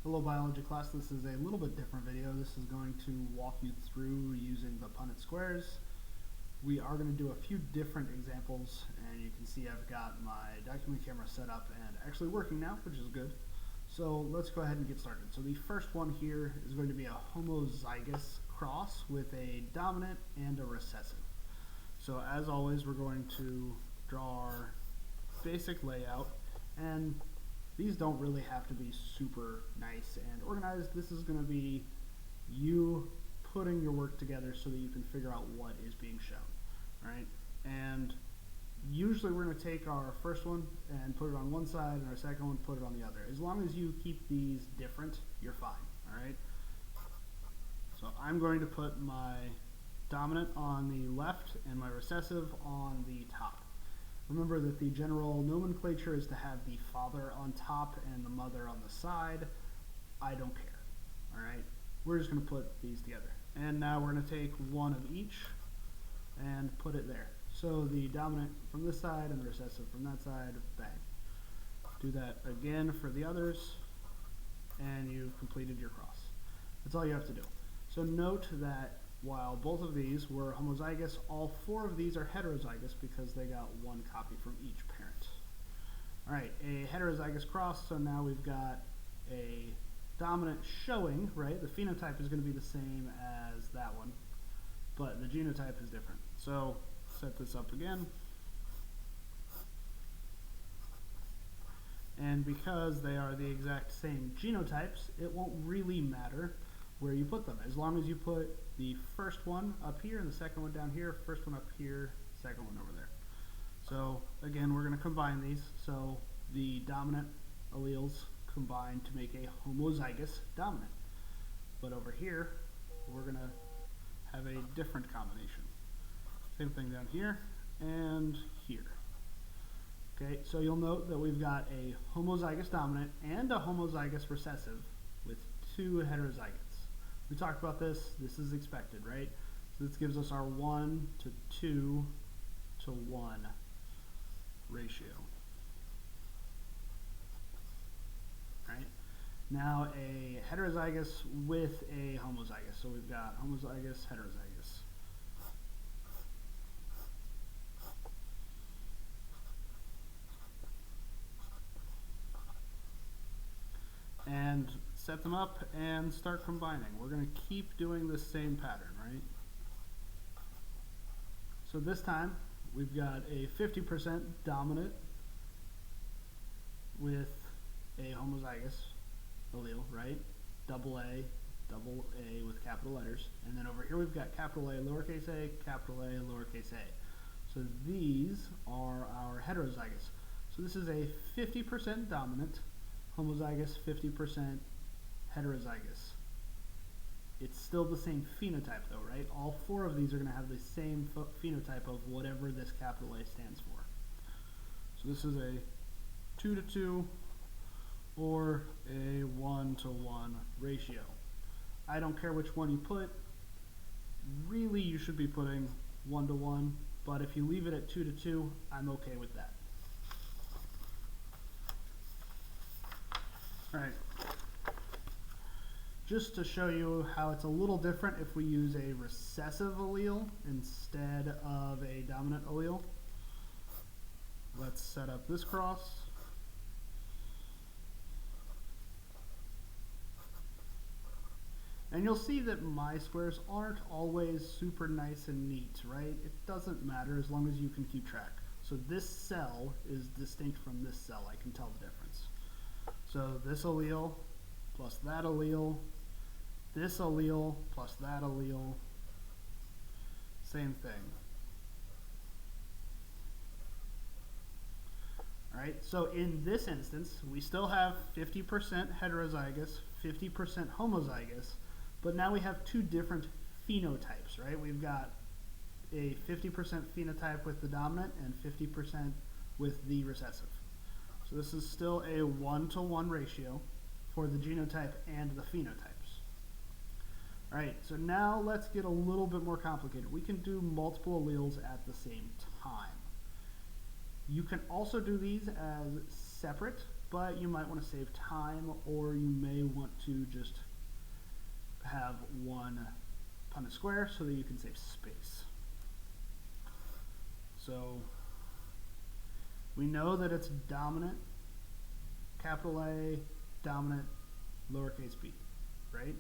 Hello biology class, this is a little bit different video. This is going to walk you through using the Punnett Squares. We are going to do a few different examples, and you can see I've got my document camera set up and actually working now, which is good. So let's go ahead and get started. So the first one here is going to be a homozygous cross with a dominant and a recessive. So as always, we're going to draw our basic layout, and these don't really have to be super nice and organized. This is going to be you putting your work together so that you can figure out what is being shown, right? And usually we're going to take our first one and put it on one side, and our second one put it on the other. As long as you keep these different, you're fine, all right? So I'm going to put my dominant on the left and my recessive on the top. Remember that the general nomenclature is to have the father on top and the mother on the side. I don't care, all right? We're just going to put these together. And now we're going to take one of each and put it there. So the dominant from this side and the recessive from that side, bang. Do that again for the others, and you've completed your cross. That's all you have to do. So note that while both of these were homozygous, all four of these are heterozygous because they got one copy from each parent. All right, a heterozygous cross, so now we've got a dominant showing, right? The phenotype is going to be the same as that one, but the genotype is different. So set this up again. And because they are the exact same genotypes, it won't really matter where you put them, as long as you put the first one up here and the second one down here, first one up here, second one over there. So again, we're going to combine these. So the dominant alleles combine to make a homozygous dominant. But over here, we're going to have a different combination. Same thing down here and here. Okay, so you'll note that we've got a homozygous dominant and a homozygous recessive with two heterozygotes. We talked about this. This is expected, right? So this gives us our 1 to 2 to 1 ratio. Right? Now a heterozygous with a homozygous. So we've got homozygous, heterozygous. And set them up and start combining. We're going to keep doing the same pattern, right? So this time we've got a 50% dominant with a homozygous allele, right? Double A with capital letters. And then over here we've got capital A, lowercase a, capital A, lowercase a. So these are our heterozygous. So this is a 50% dominant, homozygous, 50% heterozygous. It's still the same phenotype though, right? All four of these are going to have the same phenotype of whatever this capital A stands for. So this is a 2 to 2 or a 1 to 1 ratio. I don't care which one you put. Really, you should be putting 1 to 1, but if you leave it at 2 to 2, I'm okay with that. All right. Just to show you how it's a little different if we use a recessive allele instead of a dominant allele. Let's set up this cross. And you'll see that my squares aren't always super nice and neat, right? It doesn't matter as long as you can keep track. So this cell is distinct from this cell. I can tell the difference. So this allele plus that allele, this allele plus that allele, same thing. All right, so in this instance, we still have 50% heterozygous, 50% homozygous, but now we have two different phenotypes, right? We've got a 50% phenotype with the dominant and 50% with the recessive. So this is still a 1 to 1 ratio for the genotype and the phenotypes. All right, so now let's get a little bit more complicated. We can do multiple alleles at the same time. You can also do these as separate but you might want to save time, or you may want to just have one Punnett square so that you can save space. So we know that it's dominant, capital A, dominant, lowercase b, right?